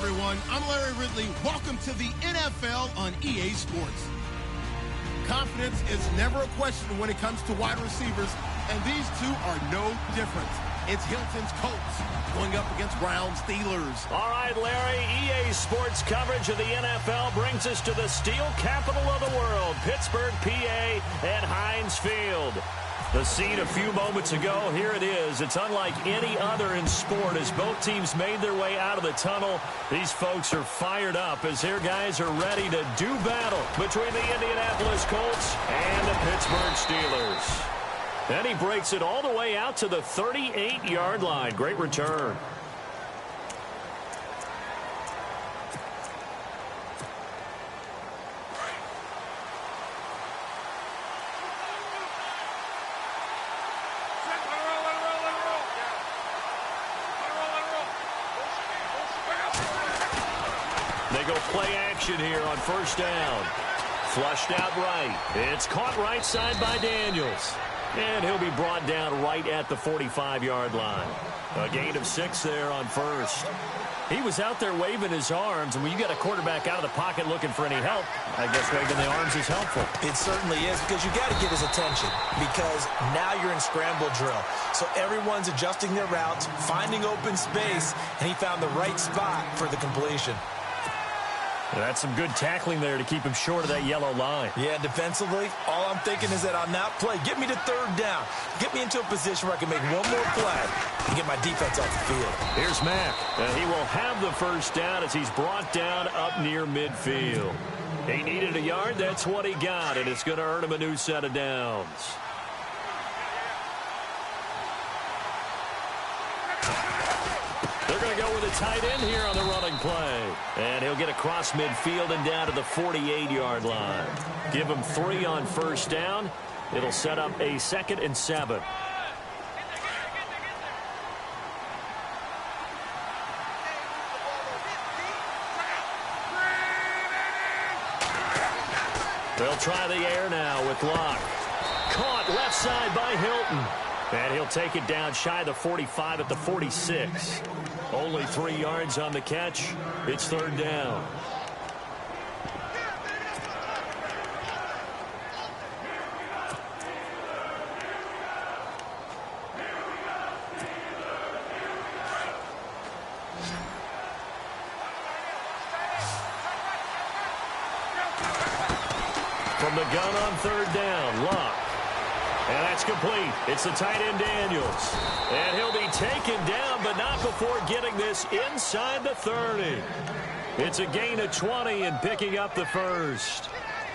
everyone. I'm Larry Ridley. Welcome to the NFL on EA Sports. Confidence is never a question when it comes to wide receivers, and these two are no different. It's Hilton's Colts going up against Browns Steelers. All right, Larry, EA Sports coverage of the NFL brings us to the steel capital of the world, Pittsburgh, PA, at Heinz Field. The scene a few moments ago, here it is. It's unlike any other in sport as both teams made their way out of the tunnel. These folks are fired up as their guys are ready to do battle between the Indianapolis Colts and the Pittsburgh Steelers. Then he breaks it all the way out to the 38-yard line. Great return. They go play action here on first down. Flushed out right. It's caught right side by Daniels. And he'll be brought down right at the 45-yard line. A gain of 6 there on first. He was out there waving his arms, and when you get a quarterback out of the pocket looking for any help, I guess waving the arms is helpful. It certainly is, because you got to get his attention, because now you're in scramble drill. So everyone's adjusting their routes, finding open space, and he found the right spot for the completion. That's some good tackling there to keep him short of that yellow line. Yeah, defensively, all I'm thinking is that on that play, get me to third down. Get me into a position where I can make one more play and get my defense off the field. Here's Mack. He will have the first down as he's brought down up near midfield. He needed a yard. That's what he got, and it's going to earn him a new set of downs. They're going to go with a tight end here on the running play. And he'll get across midfield and down to the 48-yard line. Give him 3 on first down. It'll set up a 2nd and 7. They'll try the air now with Locke. Caught left side by Hilton. And he'll take it down shy of the 45 at the 46. Only 3 yards on the catch. It's third down. From the gun on third down, Locke. And that's complete. It's the tight end Daniels. And he'll be taken down, but not before getting this inside the 30. It's a gain of 20 and picking up the first.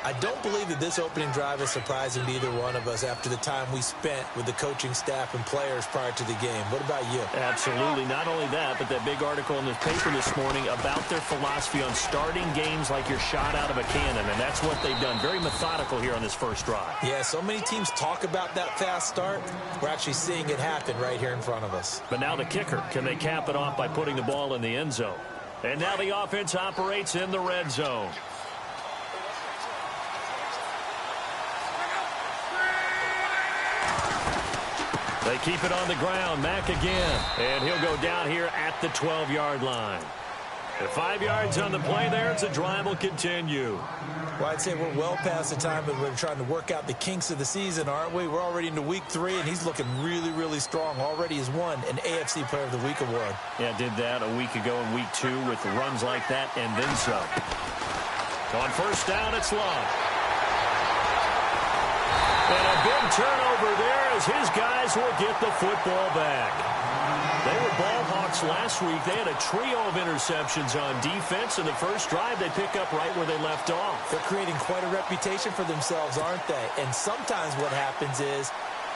I don't believe that this opening drive is surprising to either one of us after the time we spent with the coaching staff and players prior to the game. What about you? Absolutely. Not only that, but that big article in the paper this morning about their philosophy on starting games like you're shot out of a cannon, and that's what they've done. Very methodical here on this first drive. Yeah, so many teams talk about that fast start. We're actually seeing it happen right here in front of us. But now the kicker. Can they cap it off by putting the ball in the end zone? And now the offense operates in the red zone. They keep it on the ground. Mack again. And he'll go down here at the 12-yard line. The 5 yards on the play there. It's a drive will continue. Well, I'd say we're well past the time that we're trying to work out the kinks of the season, aren't we? We're already into week 3, and he's looking really, really strong. Already has won an AFC Player of the Week award. Yeah, did that a week ago in week 2 with runs like that and then some. On first down, it's Love. And a big turnover there as his guys will get the football back. They were ball hawks last week. They had a trio of interceptions on defense. In the first drive, they pick up right where they left off. They're creating quite a reputation for themselves, aren't they? And sometimes what happens is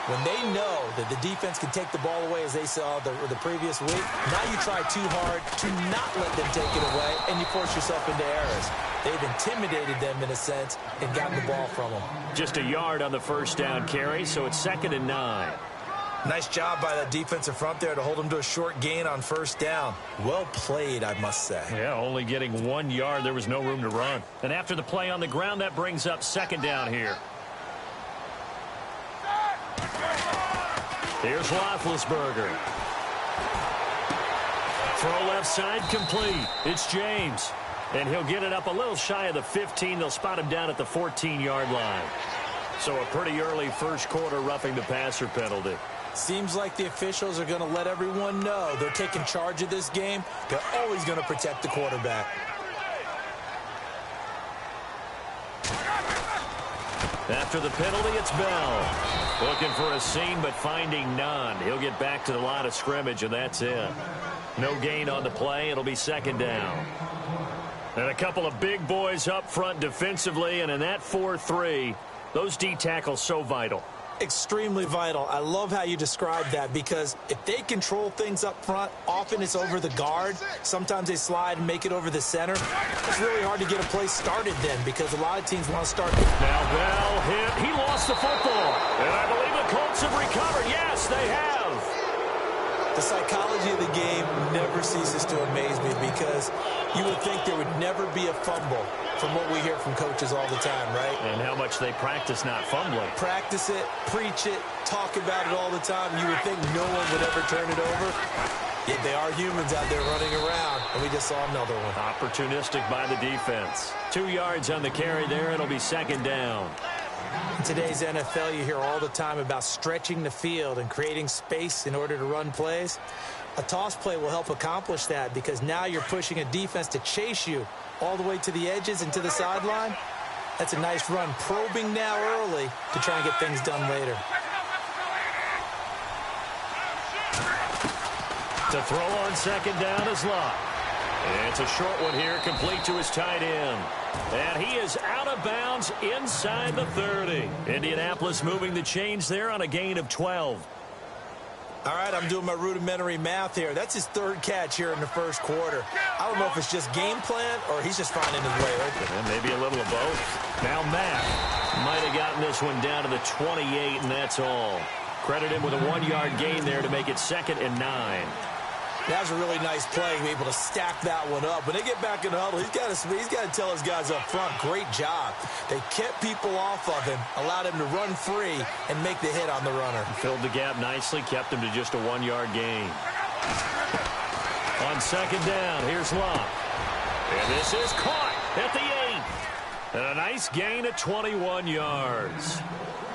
when they know that the defense can take the ball away, as they saw the previous week, now you try too hard to not let them take it away, and you force yourself into errors. They've intimidated them in a sense and gotten the ball from them. Just a yard on the first down carry, so it's 2nd and 9. Nice job by that defensive front there to hold them to a short gain on first down. Well played, I must say. Yeah, only getting 1 yard. There was no room to run. And after the play on the ground, that brings up 2nd down here. Here's Roethlisberger. Throw left side complete. It's James. And he'll get it up a little shy of the 15. They'll spot him down at the 14-yard line. So a pretty early first quarter roughing the passer penalty. Seems like the officials are going to let everyone know they're taking charge of this game. They're always going to protect the quarterback. After the penalty, it's Bell. Looking for a seam, but finding none. He'll get back to the line of scrimmage, and that's it. No gain on the play. It'll be second down. And a couple of big boys up front defensively, and in that 4-3, those D tackles so vital. Extremely vital. I love how you describe that, because if they control things up front, often it's over the guard. Sometimes they slide and make it over the center. It's really hard to get a play started then, because a lot of teams want to start. Now Bell hit. He lost the football. And I believe the Colts have recovered. Yes, they have. The psychology of the game never ceases to amaze me, because you would think there would never be a fumble from what we hear from coaches all the time, right? And how much they practice not fumbling. Practice it, preach it, talk about it all the time. You would think no one would ever turn it over. Yet they are humans out there running around, and we just saw another one. Opportunistic by the defense. 2 yards on the carry there. It'll be second down. In today's NFL, you hear all the time about stretching the field and creating space in order to run plays. A toss play will help accomplish that, because now you're pushing a defense to chase you all the way to the edges and to the sideline. That's a nice run, probing now early to try and get things done later. To throw on second down is Locke. It's a short one here, complete to his tight end. And he is out of bounds inside the 30. Indianapolis moving the chains there on a gain of 12. All right, I'm doing my rudimentary math here. That's his third catch here in the first quarter. I don't know if it's just game plan or he's just finding his way open. And maybe a little of both. Now Mack might have gotten this one down to the 28, and that's all. Credit him with a 1-yard gain there to make it 2nd and 9. That was a really nice play to be able to stack that one up. When they get back in the huddle, he's got to tell his guys up front, great job. They kept people off of him, allowed him to run free, and make the hit on the runner. Filled the gap nicely, kept him to just a 1-yard gain. On second down, here's Locke. And this is caught at the 8. And a nice gain of 21 yards.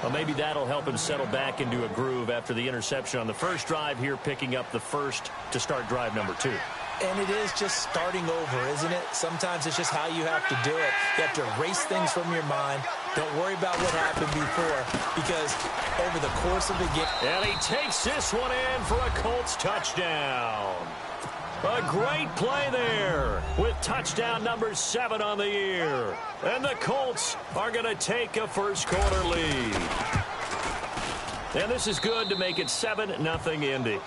Well, maybe that'll help him settle back into a groove after the interception on the first drive here, picking up the first to start drive number 2. And it is just starting over, isn't it? Sometimes it's just how you have to do it. You have to erase things from your mind. Don't worry about what happened before, because over the course of the game... And he takes this one in for a Colts touchdown. A great play there with touchdown number 7 on the year. And the Colts are going to take a first quarter lead. And this is good to make it 7-0 Indy.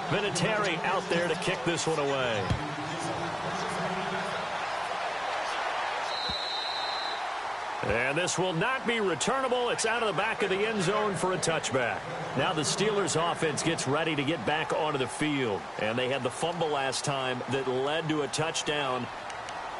Vinatieri out there to kick this one away. And this will not be returnable. It's out of the back of the end zone for a touchback. Now the Steelers offense gets ready to get back onto the field. And they had the fumble last time that led to a touchdown.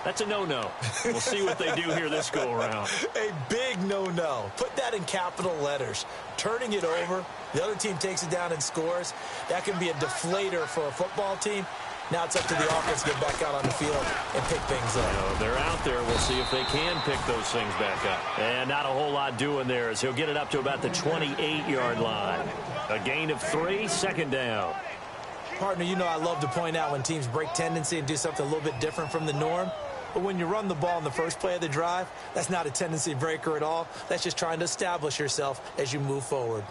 That's a no-no. We'll see what they do here this go-around. A big no-no. Put that in capital letters. Turning it over, the other team takes it down and scores. That can be a deflator for a football team. Now it's up to the offense to get back out on the field and pick things up. They're out there. We'll see if they can pick those things back up. And not a whole lot doing there as he'll get it up to about the 28-yard line. A gain of 3, second down. Partner, you know I love to point out when teams break tendency and do something a little bit different from the norm. But when you run the ball in the first play of the drive, that's not a tendency breaker at all. That's just trying to establish yourself as you move forward.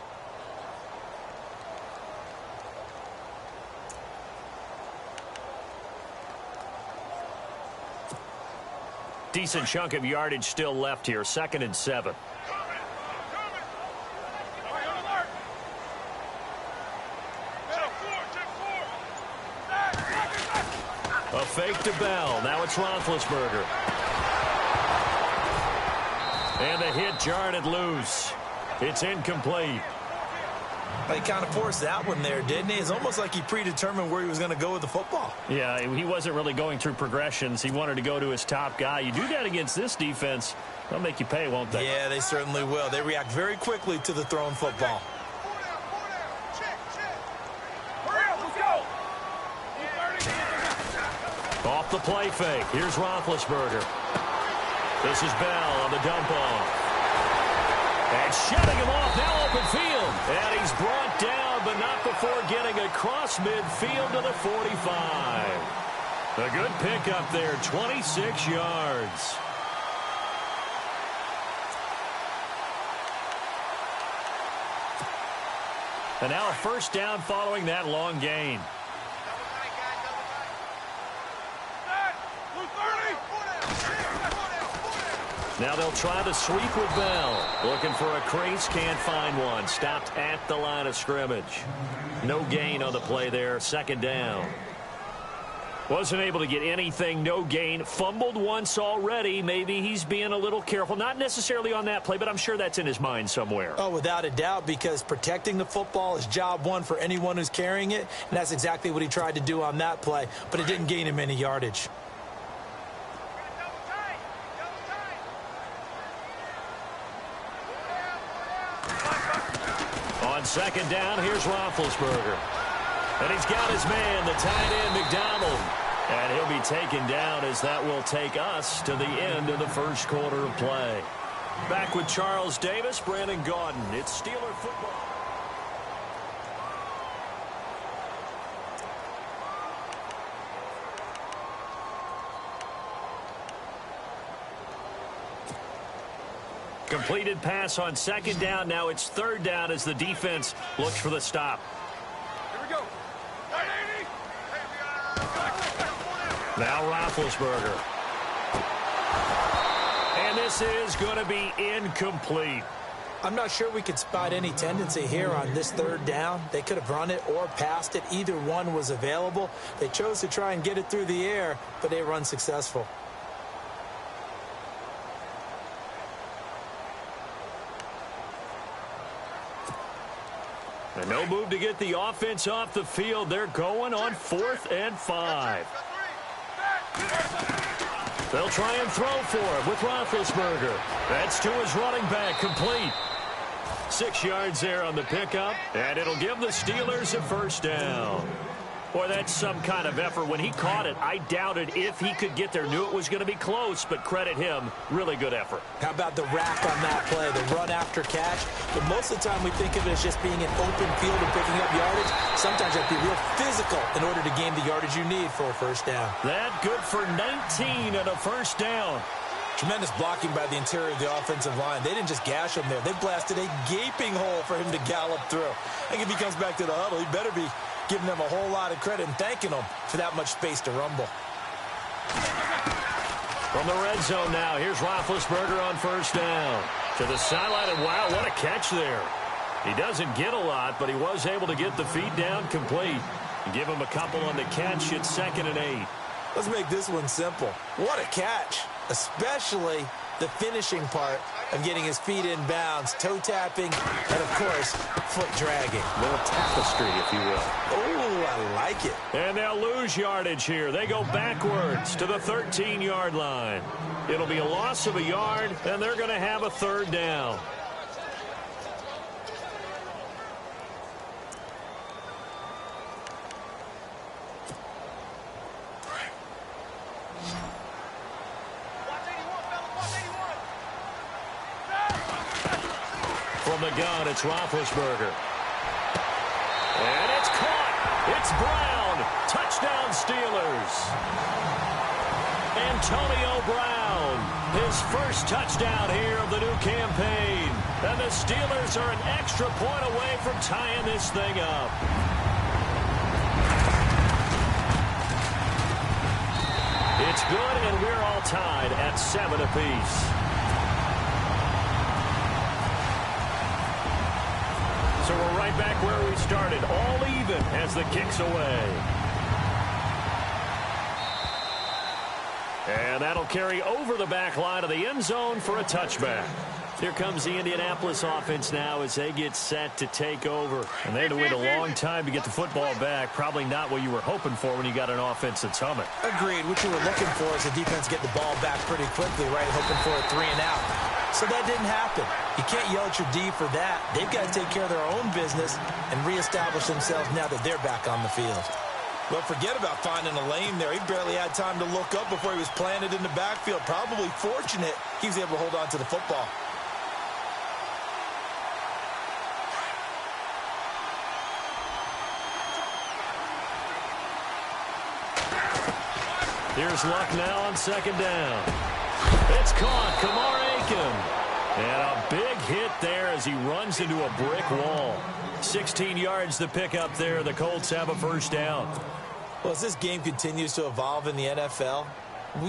Decent chunk of yardage still left here. 2nd and 7. A fake to Bell. Now it's Roethlisberger. And the hit jarred it loose. It's incomplete. He kind of forced that one there, didn't he? It's almost like he predetermined where he was going to go with the football. Yeah, he wasn't really going through progressions. He wanted to go to his top guy. You do that against this defense, they'll make you pay, won't they? Yeah, they certainly will. They react very quickly to the thrown football. Off the play fake. Here's Roethlisberger. This is Bell on the dump off. And shutting him off, now open field. And he's brought down, but not before getting across midfield to the 45. A good pickup there, 26 yards. And now a first down following that long gain. Now they'll try the sweep with Bell. Looking for a crease, can't find one. Stopped at the line of scrimmage. No gain on the play there, second down. Wasn't able to get anything, no gain. Fumbled once already. Maybe he's being a little careful. Not necessarily on that play, but I'm sure that's in his mind somewhere. Oh, without a doubt, because protecting the football is job one for anyone who's carrying it, and that's exactly what he tried to do on that play, but it didn't gain him any yardage. On second down, here's Roethlisberger. And he's got his man, the tight end, McDonald. And he'll be taken down as that will take us to the end of the first quarter of play. Back with Charles Davis, Brandon Gaudin. It's Steeler football. Completed pass on second down. Now it's third down as the defense looks for the stop. Here we go. Now Roethlisberger. And this is going to be incomplete. I'm not sure we could spot any tendency here on this third down. They could have run it or passed it. Either one was available. They chose to try and get it through the air, but they were unsuccessful. And no move to get the offense off the field. They're going on 4th and 5. They'll try and throw for it with Roethlisberger. That's to his running back, complete. 6 yards there on the pickup, and it'll give the Steelers a first down. Boy, that's some kind of effort. When he caught it, I doubted if he could get there. Knew it was going to be close, but credit him. Really good effort. How about the rack on that play, the run after catch? But most of the time we think of it as just being an open field and picking up yardage. Sometimes you have to be real physical in order to gain the yardage you need for a first down. That good for 19 and a first down. Tremendous blocking by the interior of the offensive line. They didn't just gash him there. They blasted a gaping hole for him to gallop through. I think if he comes back to the huddle, he better be giving them a whole lot of credit and thanking them for that much space to rumble. From the red zone now, here's Roethlisberger on first down. To the sideline, and wow, what a catch there. He doesn't get a lot, but he was able to get the feed down complete. Give him a couple on the catch. It's 2nd and 8. Let's make this one simple. What a catch, especially the finishing part of getting his feet in bounds, toe tapping, and of course, foot dragging. A little tapestry, if you will. Oh, I like it. And they'll lose yardage here. They go backwards to the 13-yard line. It'll be a loss of a yard, and they're going to have a third down. From the gun, it's Roethlisberger. And it's caught. It's Brown. Touchdown, Steelers. Antonio Brown, his first touchdown here of the new campaign. And the Steelers are an extra point away from tying this thing up. It's good, and we're all tied at 7 apiece. So we're right back where we started, all even as the kick's away. And that'll carry over the back line of the end zone for a touchback. Here comes the Indianapolis offense now as they get set to take over. And they had to wait a long time to get the football back. Probably not what you were hoping for when you got an offense that's humming. Agreed. What you were looking for is the defense get the ball back pretty quickly, right? Hoping for a 3 and out. So that didn't happen. You can't yell at your D for that. They've got to take care of their own business and reestablish themselves now that they're back on the field. Well, forget about finding a lane there. He barely had time to look up before he was planted in the backfield. Probably fortunate he was able to hold on to the football. Here's Luck now on second down. It's caught. Kamar Aiken. And a big hit there as he runs into a brick wall. 16 yards to pick up there. The Colts have a first down. Well, as this game continues to evolve in the NFL,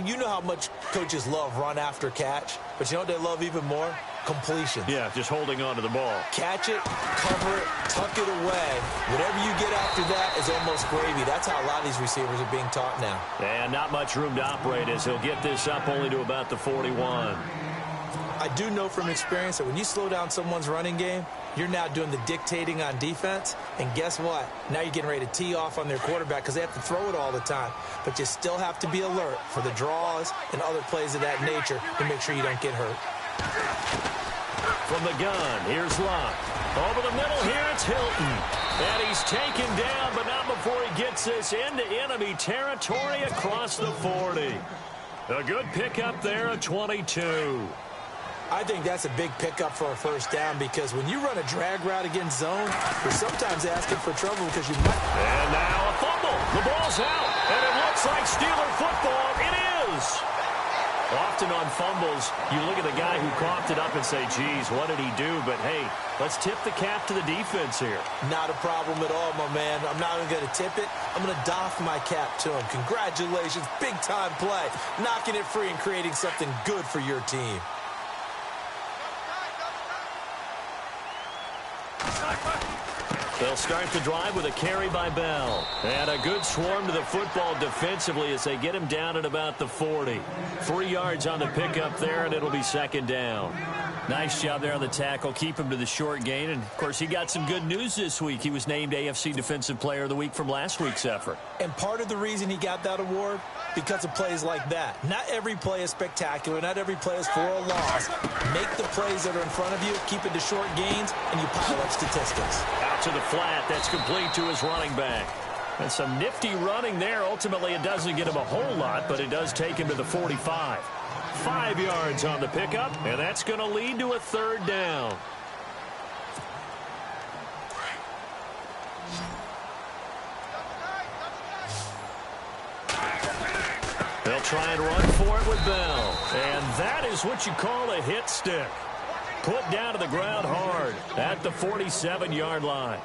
you know how much coaches love run after catch, but you know what they love even more? Completion. Yeah, just holding on to the ball. Catch it, cover it, tuck it away. Whatever you get after that is almost gravy. That's how a lot of these receivers are being taught now. And not much room to operate as he'll get this up only to about the 41. I do know from experience that when you slow down someone's running game, you're now doing the dictating on defense. And guess what? Now you're getting ready to tee off on their quarterback because they have to throw it all the time. But you still have to be alert for the draws and other plays of that nature to make sure you don't get hurt. From the gun, here's Luck. Over the middle here, it's Hilton. And he's taken down, but not before he gets this into enemy territory across the 40. A good pickup there, a 22. I think that's a big pickup for a first down because when you run a drag route against zone, you're sometimes asking for trouble because you might. And now a fumble. The ball's out, and it looks like Steeler football. It is. Often on fumbles, you look at the guy who coughed it up and say, geez, what did he do? But, hey, let's tip the cap to the defense here. Not a problem at all, my man. I'm not even going to tip it. I'm going to doff my cap to him. Congratulations. Big-time play. Knocking it free and creating something good for your team. They'll start the drive with a carry by Bell. And a good swarm to the football defensively as they get him down at about the 40. 3 yards on the pickup there, and it'll be second down. Nice job there on the tackle. Keep him to the short gain. And, of course, he got some good news this week. He was named AFC Defensive Player of the Week from last week's effort. And part of the reason he got that award, because of plays like that. Not every play is spectacular. Not every play is for a loss. Make the plays that are in front of you, keep it to short gains, and you pile up statistics. Out to the flat. That's complete to his running back. And some nifty running there. Ultimately, it doesn't get him a whole lot, but it does take him to the 45. 5 yards on the pickup, and that's going to lead to a third down. They'll try and run for it with Bell. And that is what you call a hit stick. Put down to the ground hard at the 47-yard line.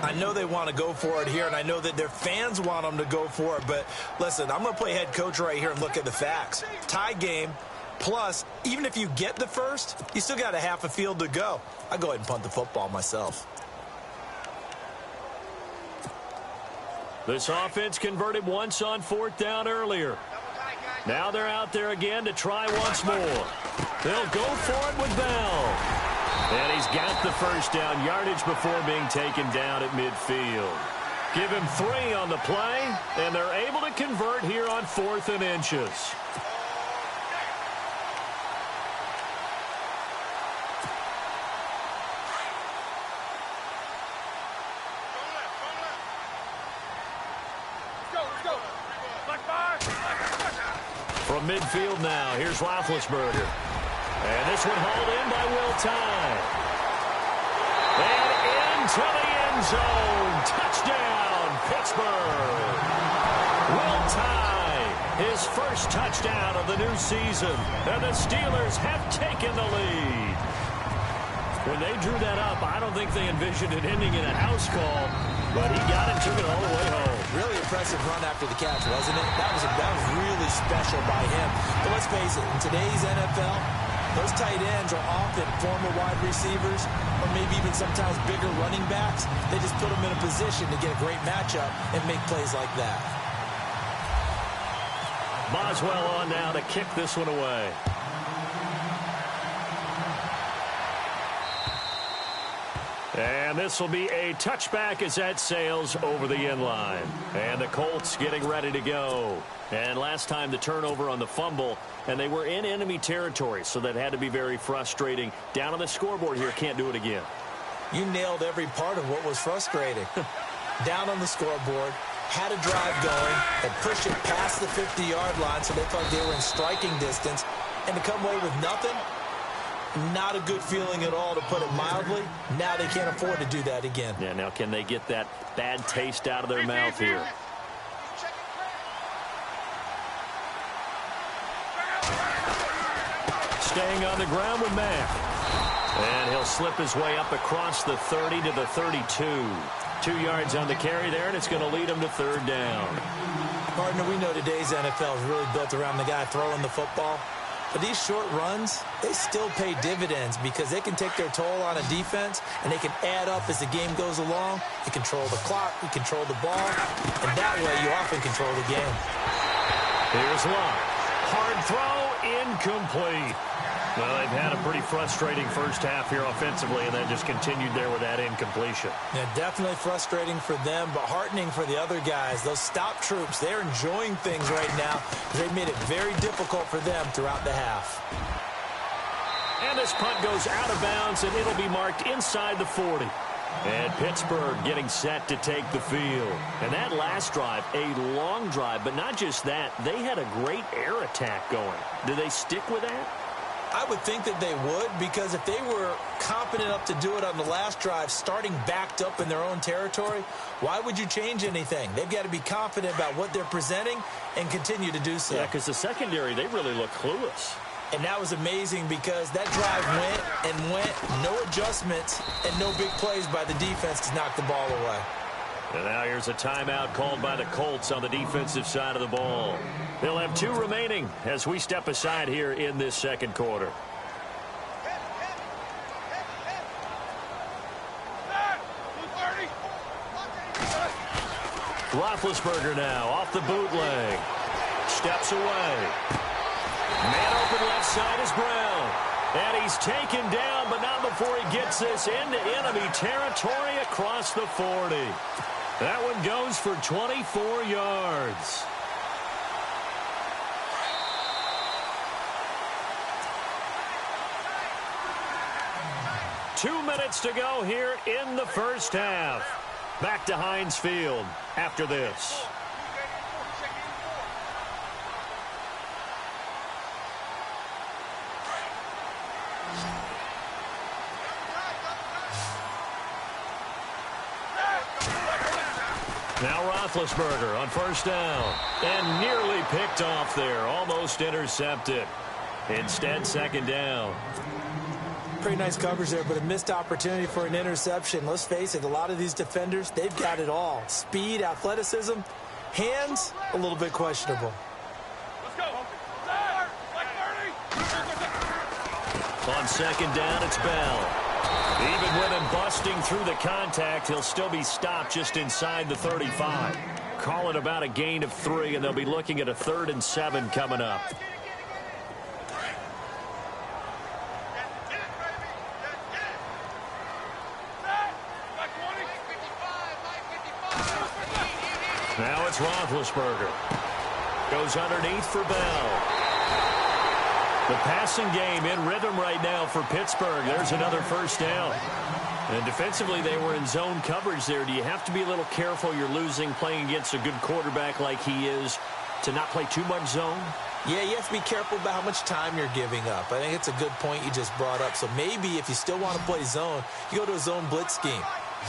I know they want to go for it here, and I know that their fans want them to go for it. But, listen, I'm going to play head coach right here and look at the facts. Tie game, plus, even if you get the first, you still got a half a field to go. I go ahead and punt the football myself. This offense converted once on fourth down earlier. Now they're out there again to try once more. They'll go for it with Bell. And he's got the first down yardage before being taken down at midfield. Give him 3 on the play, and they're able to convert here on 4th and inches. From midfield now, here's Roethlisberger. And this one hauled in by Will Tye. And into the end zone. Touchdown, Pittsburgh. Will Tye, his first touchdown of the new season. And the Steelers have taken the lead. When they drew that up, I don't think they envisioned it ending in a house call. But he got it, took it all the way home. Really impressive run after the catch, wasn't it? That was really special by him. But let's face it, in today's NFL, those tight ends are often former wide receivers or maybe even sometimes bigger running backs. They just put them in a position to get a great matchup and make plays like that. Boswell on now to kick this one away. And this will be a touchback as that sails over the end line. And the Colts getting ready to go. And last time the turnover on the fumble, and they were in enemy territory, so that had to be very frustrating. Down on the scoreboard here, can't do it again. You nailed every part of what was frustrating. Down on the scoreboard, had a drive going, and pushed it past the 50-yard line so they thought they were in striking distance, and to come away with nothing, not a good feeling at all, to put it mildly. Now they can't afford to do that again. Yeah, now can they get that bad taste out of their mouth here? Staying on the ground with Mack. And he'll slip his way up across the 30 to the 32. 2 yards on the carry there, and it's going to lead him to third down. Partner, we know today's NFL is really built around the guy throwing the football. But these short runs, they still pay dividends because they can take their toll on a defense, and they can add up as the game goes along. You control the clock, you control the ball, and that way you often control the game. Here's Locke. Hard throw, incomplete. Well, they've had a pretty frustrating first half here offensively, and then just continued there with that incompletion. Yeah, definitely frustrating for them, but heartening for the other guys. Those stop troops, they're enjoying things right now. They've made it very difficult for them throughout the half. And this punt goes out of bounds, and it'll be marked inside the 40. And Pittsburgh getting set to take the field. And that last drive, a long drive, but not just that. They had a great air attack going. Do they stick with that? I would think that they would, because if they were competent enough to do it on the last drive, starting backed up in their own territory, why would you change anything? They've got to be confident about what they're presenting and continue to do so. Yeah, because the secondary, they really look clueless. And that was amazing because that drive went, no adjustments, and no big plays by the defense to knock the ball away. And now here's a timeout called by the Colts on the defensive side of the ball. They'll have 2 remaining as we step aside here in this second quarter. Roethlisberger now off the bootleg. Steps away. Man open left side is Brown. And he's taken down, but not before he gets this into enemy territory across the 40. That one goes for 24 yards. Two minutes to go here in the first half. Back to Heinz Field after this. Now Roethlisberger on first down. And nearly picked off there. Almost intercepted. Instead, second down. Pretty nice coverage there, but a missed opportunity for an interception. Let's face it, a lot of these defenders, they've got it all. Speed, athleticism, hands, a little bit questionable. Let's go. On second down, it's Bell. Even with him busting through the contact, he'll still be stopped just inside the 35. Call it about a gain of 3, and they'll be looking at a 3rd and 7 coming up. Now it's Roethlisberger. Goes underneath for Bell. The passing game in rhythm right now for Pittsburgh. There's another first down. And defensively, they were in zone coverage there. Do you have to be a little careful? You're losing playing against a good quarterback like he is to not play too much zone? Yeah, you have to be careful about how much time you're giving up. I think it's a good point you just brought up. So maybe if you still want to play zone, you go to a zone blitz scheme.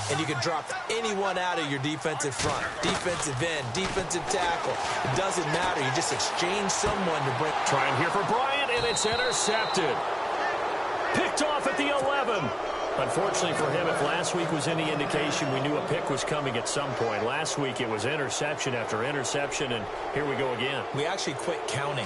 And you can drop anyone out of your defensive front. Defensive end, defensive tackle. It doesn't matter. You just exchange someone to bring. Trying here for Bryant, and it's intercepted. Picked off at the 11. Unfortunately for him, if last week was any indication, we knew a pick was coming at some point. Last week it was interception after interception, and here we go again. We actually quit counting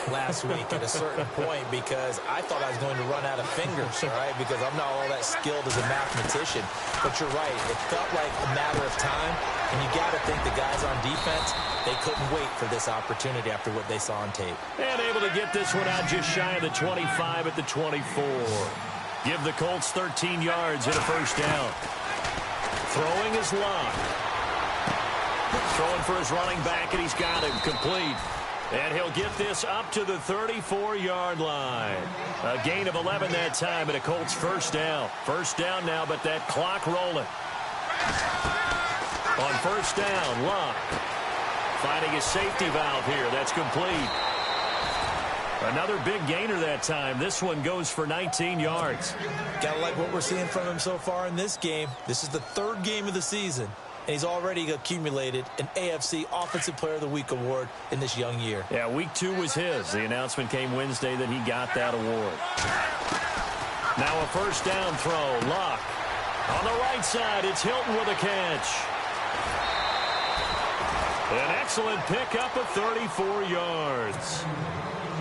last week at a certain point because I thought I was going to run out of fingers, all right, because I'm not all that skilled as a mathematician. But you're right. It felt like a matter of time, and you got to think the guys on defense, they couldn't wait for this opportunity after what they saw on tape. And able to get this one out just shy of the 25 at the 24. Give the Colts 13 yards and a first down. Throwing is Locke. Throwing for his running back, and he's got him complete. And he'll get this up to the 34-yard line. A gain of 11 that time, and a Colts first down. First down now, but that clock rolling. On first down, Luck finding his safety valve here. That's complete. Another big gainer that time. This one goes for 19 yards. Gotta like what we're seeing from him so far in this game. This is the third game of the season, and he's already accumulated an AFC Offensive Player of the Week award in this young year. Yeah, week 2 was his. The announcement came Wednesday that he got that award. Now a first down throw. Luck. On the right side, it's Hilton with a catch. An excellent pickup of 34 yards.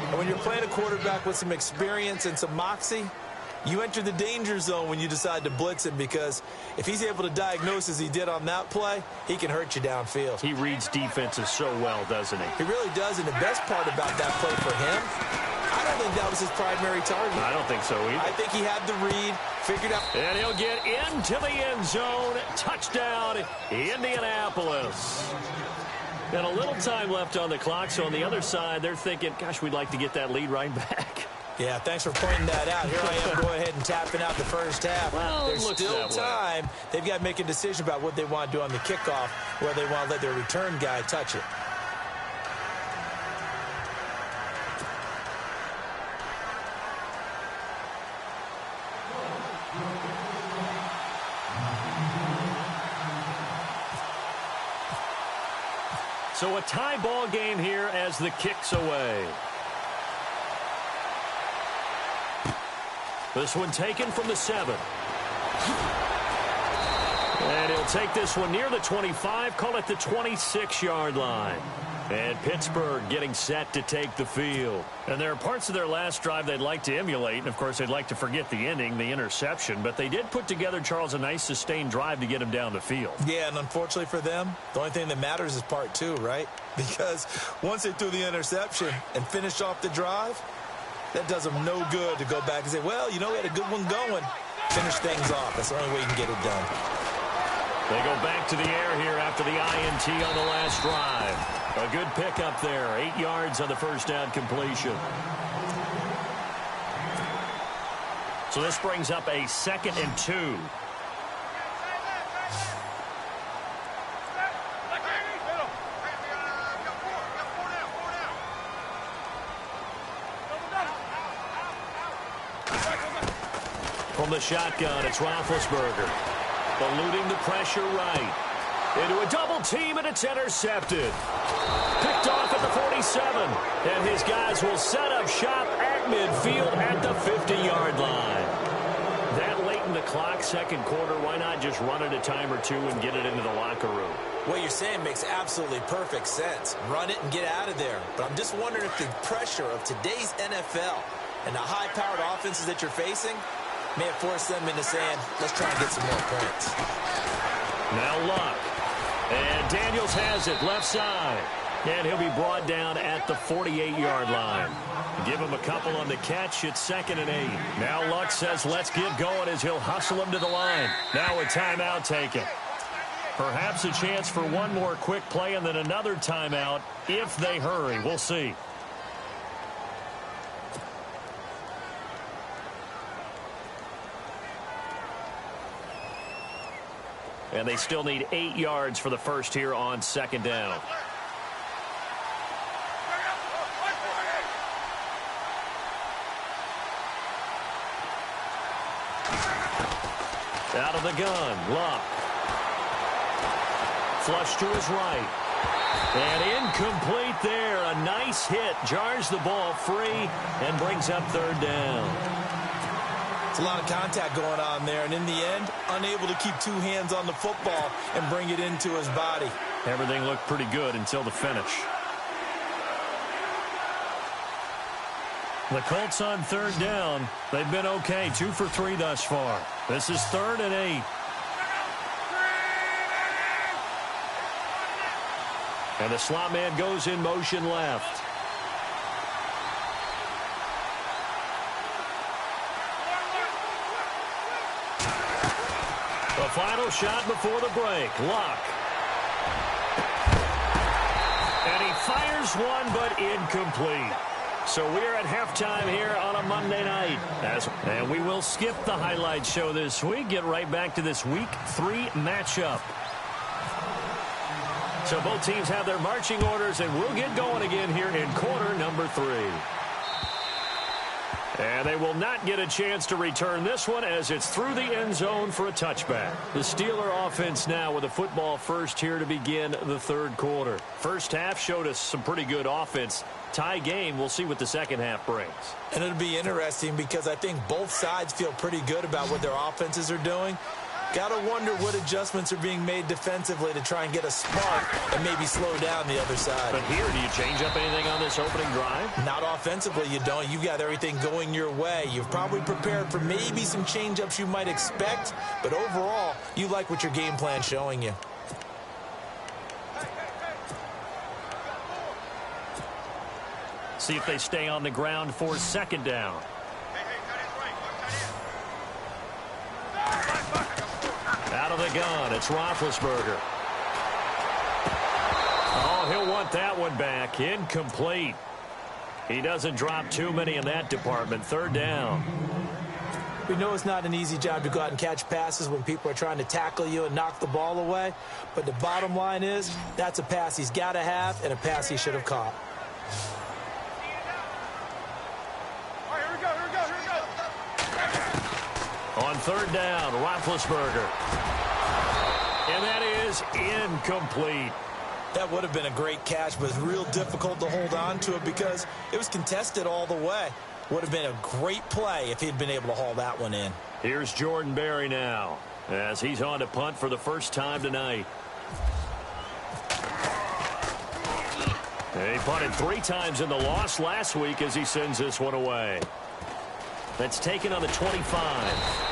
And when you're playing a quarterback with some experience and some moxie, you enter the danger zone when you decide to blitz him, because if he's able to diagnose as he did on that play, he can hurt you downfield. He reads defenses so well, doesn't he? He really does, and the best part about that play for him, I don't think that was his primary target. I don't think so either. I think he had the read, figured out. And he'll get into the end zone. Touchdown, Indianapolis. And a little time left on the clock, so on the other side, they're thinking, gosh, we'd like to get that lead right back. Yeah, thanks for pointing that out. Here I am going ahead and tapping out the first half. Well, there's still time. They've got to make a decision about what they want to do on the kickoff, whether they want to let their return guy touch it. So a tie ball game here as the kick's away. This one taken from the 7. And he'll take this one near the 25, call it the 26-yard line. And Pittsburgh getting set to take the field. And there are parts of their last drive they'd like to emulate. And, of course, they'd like to forget the ending, the interception. But they did put together, Charles, a nice sustained drive to get him down the field. Yeah, and unfortunately for them, the only thing that matters is part 2, right? Because once they threw the interception and finished off the drive, that does them no good to go back and say, well, you know, we had a good one going. Finish things off. That's the only way you can get it done. They go back to the air here after the INT on the last drive. A good pickup there. 8 yards on the first down completion. So this brings up a 2nd and 2. From the shotgun, it's Roethlisberger. Eluding the pressure right. Into a double team, and it's intercepted. Picked off at the 47. And his guys will set up shop at midfield at the 50-yard line. That late in the clock, second quarter, why not just run it a time or two and get it into the locker room? What you're saying makes absolutely perfect sense. Run it and get out of there. But I'm just wondering if the pressure of today's NFL and the high-powered offenses that you're facing may have forced them into saying, let's try and get some more points. Now Luck. And Daniels has it left side. And he'll be brought down at the 48-yard line. Give him a couple on the catch. It's 2nd and 8. Now Luck says let's get going as he'll hustle him to the line. Now a timeout taken. Perhaps a chance for one more quick play and then another timeout if they hurry. We'll see. And they still need 8 yards for the first here on 2nd down. Out of the gun, Luck. Flush to his right. And incomplete there. A nice hit. Jars the ball free and brings up 3rd down. It's a lot of contact going on there, and in the end, unable to keep 2 hands on the football and bring it into his body. Everything looked pretty good until the finish. The Colts on 3rd down. They've been okay, 2 for 3 thus far. This is 3rd and 8. And the slot man goes in motion left. The final shot before the break. Luck. And he fires one, but incomplete. So we're at halftime here on a Monday night. And we will skip the highlight show this week. Get right back to this Week 3 matchup. So both teams have their marching orders, and we'll get going again here in quarter number 3. And they will not get a chance to return this one as it's through the end zone for a touchback. The Steeler offense now with a football first here to begin the third quarter. First half showed us some pretty good offense. Tie game, we'll see what the second half brings. And it'll be interesting because I think both sides feel pretty good about what their offenses are doing. Got to wonder what adjustments are being made defensively to try and get a spark and maybe slow down the other side. But here, do you change up anything on this opening drive? Not offensively, you don't. You got everything going your way. You've probably prepared for maybe some change-ups you might expect, but overall, you like what your game plan's showing you. See if they stay on the ground for second down. Out of the gun, it's Roethlisberger. Oh, he'll want that one back. Incomplete. He doesn't drop too many in that department. Third down. We know it's not an easy job to go out and catch passes when people are trying to tackle you and knock the ball away, but the bottom line is that's a pass he's got to have and a pass he should have caught. On third down, Roethlisberger. And that is incomplete. That would have been a great catch, but it's real difficult to hold on to it because it was contested all the way. Would have been a great play if he'd been able to haul that one in. Here's Jordan Berry now as he's on to punt for the first time tonight. He punted 3 times in the loss last week as he sends this one away. That's taken on the 25.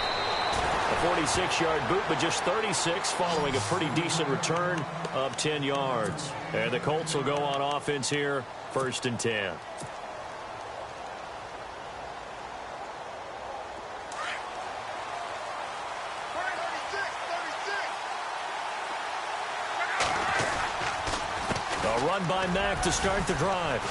A 46-yard boot, but just 36 following a pretty decent return of 10 yards. And the Colts will go on offense here, 1st and 10. A run by Mack to start the drive.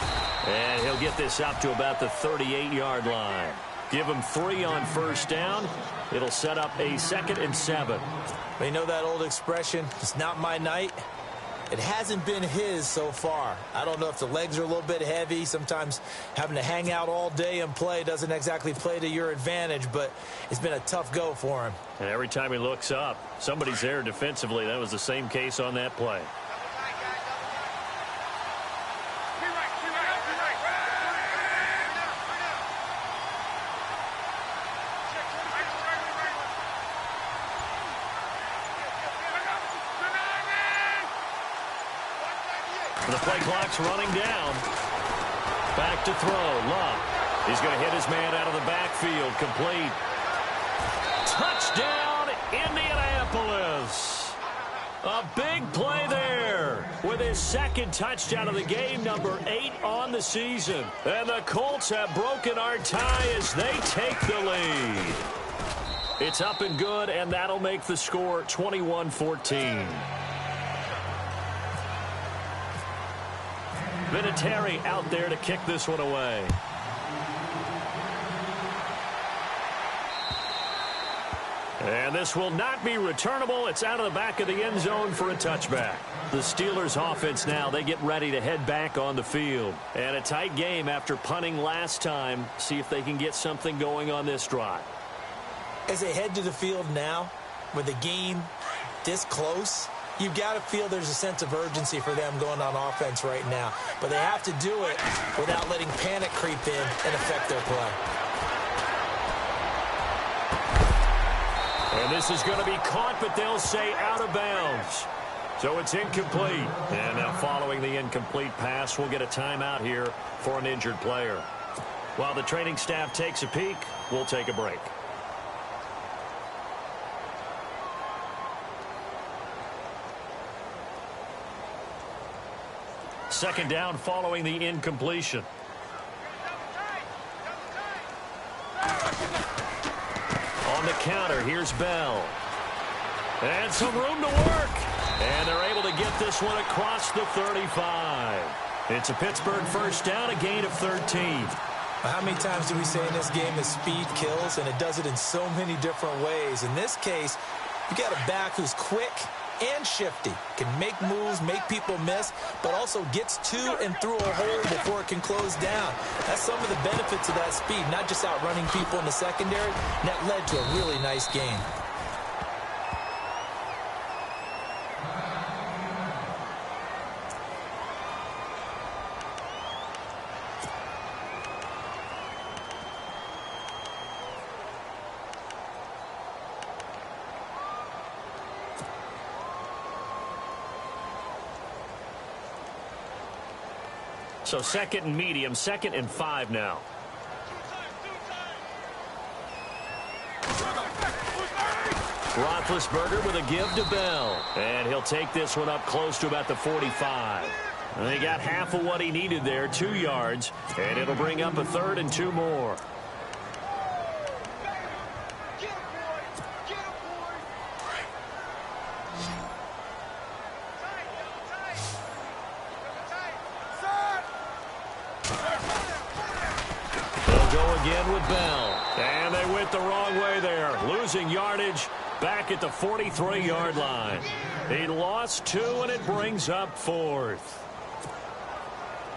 And he'll get this out to about the 38-yard line. Give him 3 on first down. It'll set up a 2nd and 7. You know that old expression, it's not my night? It hasn't been his so far. I don't know if the legs are a little bit heavy. Sometimes having to hang out all day and play doesn't exactly play to your advantage, but it's been a tough go for him. And every time he looks up, somebody's there defensively. That was the same case on that play. The play clock's running down. Back to throw. Love. He's going to hit his man out of the backfield. Complete. Touchdown, Indianapolis. A big play there with his 2nd touchdown of the game, number 8 on the season. And the Colts have broken our tie as they take the lead. It's up and good, and that'll make the score 21-14. Vinatieri out there to kick this one away. And this will not be returnable. It's out of the back of the end zone for a touchback. The Steelers offense now, they get ready to head back on the field. And a tight game after punting last time. See if they can get something going on this drive. As they head to the field now, with the game this close, you've got to feel there's a sense of urgency for them going on offense right now. But they have to do it without letting panic creep in and affect their play. And this is going to be caught, but they'll say out of bounds. So it's incomplete. And now following the incomplete pass, we'll get a timeout here for an injured player. While the training staff takes a peek, we'll take a break. Second down following the incompletion. On the counter, here's Bell. And some room to work. And they're able to get this one across the 35. It's a Pittsburgh first down, a gain of 13. How many times do we say in this game that speed kills, and it does it in so many different ways? In this case, you got a back who's quick, and shifty. Can make moves, make people miss, but also gets to and through a hole before it can close down. That's some of the benefits of that speed, not just outrunning people in the secondary. And that led to a really nice game. So second and medium, 2nd and 5 now. Roethlisberger with a give to Bell. And he'll take this one up close to about the 45. And he got half of what he needed there, 2 yards. And it'll bring up a 3rd and 2 more. Again with Bell. And they went the wrong way there. Losing yardage back at the 43-yard line. He lost 2, and it brings up 4th.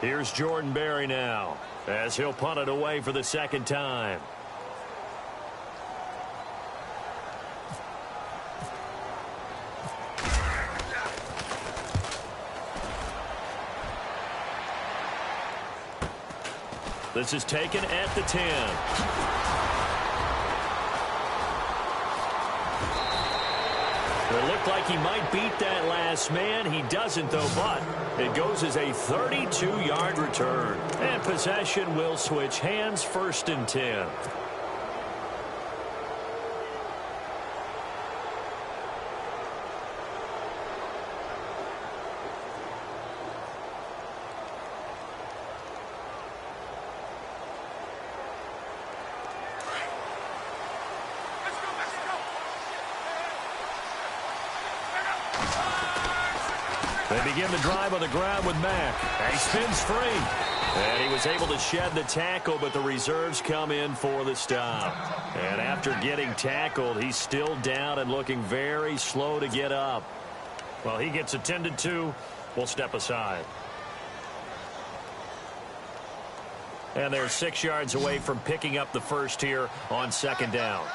Here's Jordan Berry now as he'll punt it away for the 2nd time. This is taken at the 10. It looked like he might beat that last man. He doesn't, though, but it goes as a 32-yard return. And possession will switch hands, 1st and 10. They begin the drive on the ground with Mack. And he spins free. And he was able to shed the tackle, but the reserves come in for the stop. And after getting tackled, he's still down and looking very slow to get up. Well, he gets attended to. We'll step aside. And they're 6 yards away from picking up the first here on 2nd down.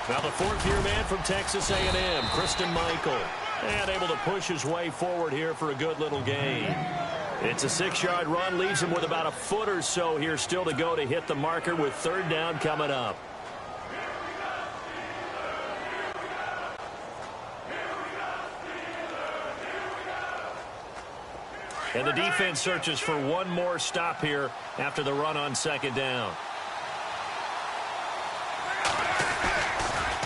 Now the 4th-year man from Texas A&M, Christine Michael, and able to push his way forward here for a good little gain. It's a 6-yard run, leaves him with about a foot or so here still to go to hit the marker with 3rd down coming up. And the defense searches for one more stop here after the run on 2nd down.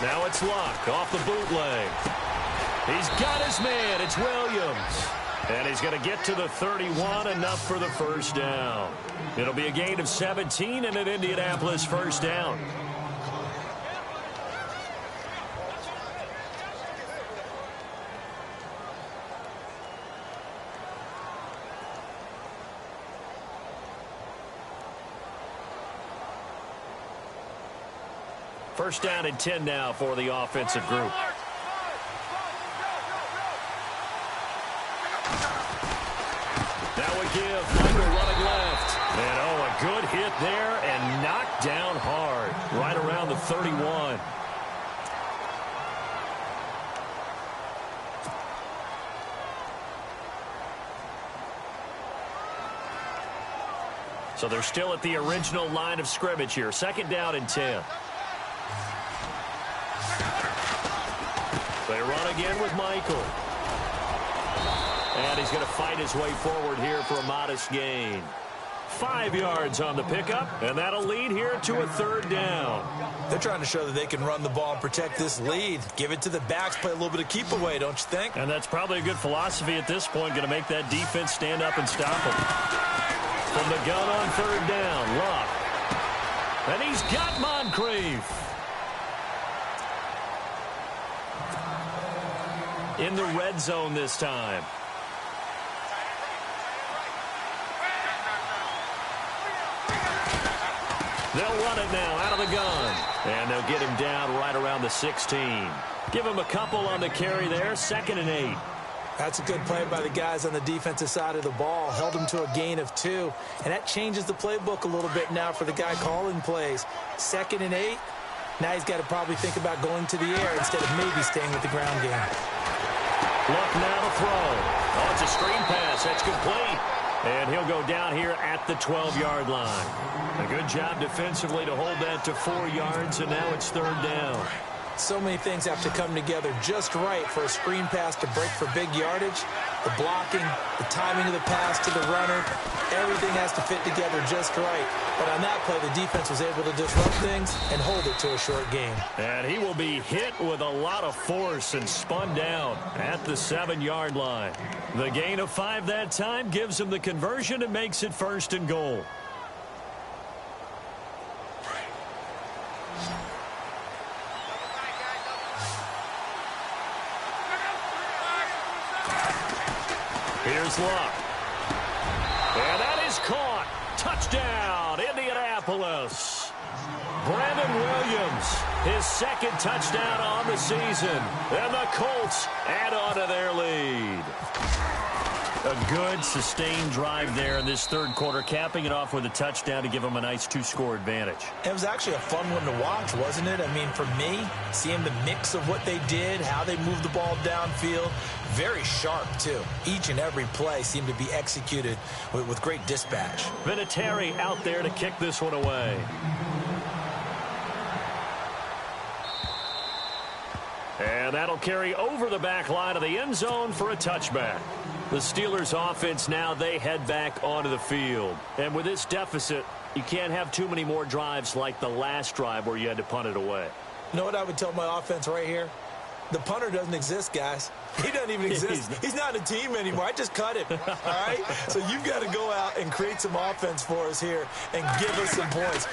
Now it's Luck off the bootleg. He's got his man. It's Williams. And he's going to get to the 31, enough for the 1st down. It'll be a gain of 17 and an Indianapolis 1st down. First down and 10 now for the offensive group. That would give Michael running left. And a good hit there and knocked down hard right around the 31. So they're still at the original line of scrimmage here. 2nd down and 10. They run again with Michael. And he's going to fight his way forward here for a modest gain. 5 yards on the pickup, and that'll lead here to a 3rd down. They're trying to show that they can run the ball and protect this lead. Give it to the backs, play a little bit of keep away, don't you think? And that's probably a good philosophy at this point, going to make that defense stand up and stop them. From the gun on 3rd down, Luck. And he's got Moncrief. In the red zone this time. They'll run it now out of the gun. And they'll get him down right around the 16. Give him a couple on the carry there, 2nd and 8. That's a good play by the guys on the defensive side of the ball. Held him to a gain of 2. And that changes the playbook a little bit now for the guy calling plays. 2nd and 8. Now he's got to probably think about going to the air instead of maybe staying with the ground game. Look now to throw. Oh, it's a screen pass. That's complete. And he'll go down here at the 12-yard line. A good job defensively to hold that to 4 yards, and now it's 3rd down. So many things have to come together just right for a screen pass to break for big yardage. The blocking, the timing of the pass to the runner, everything has to fit together just right. But on that play, the defense was able to disrupt things and hold it to a short gain. And he will be hit with a lot of force and spun down at the 7-yard line. The gain of 5 that time gives him the conversion and makes it 1st and goal. Here's Luck. And that is caught. Touchdown, Indianapolis. Brandon Williams, his 2nd touchdown on the season. And the Colts add on to their lead. A good, sustained drive there in this 3rd quarter, capping it off with a touchdown to give them a nice 2-score advantage. It was actually a fun one to watch, wasn't it? I mean, for me, seeing the mix of what they did, how they moved the ball downfield, very sharp, too. Each and every play seemed to be executed with great dispatch. Vinatieri out there to kick this one away. And that'll carry over the back line of the end zone for a touchback. The Steelers offense now, they head back onto the field. And with this deficit, you can't have too many more drives like the last drive where you had to punt it away. You know what I would tell my offense right here? The punter doesn't exist, guys. He doesn't even exist. He's not a team anymore. I just cut him, all right? So you've got to go out and create some offense for us here and give us some points.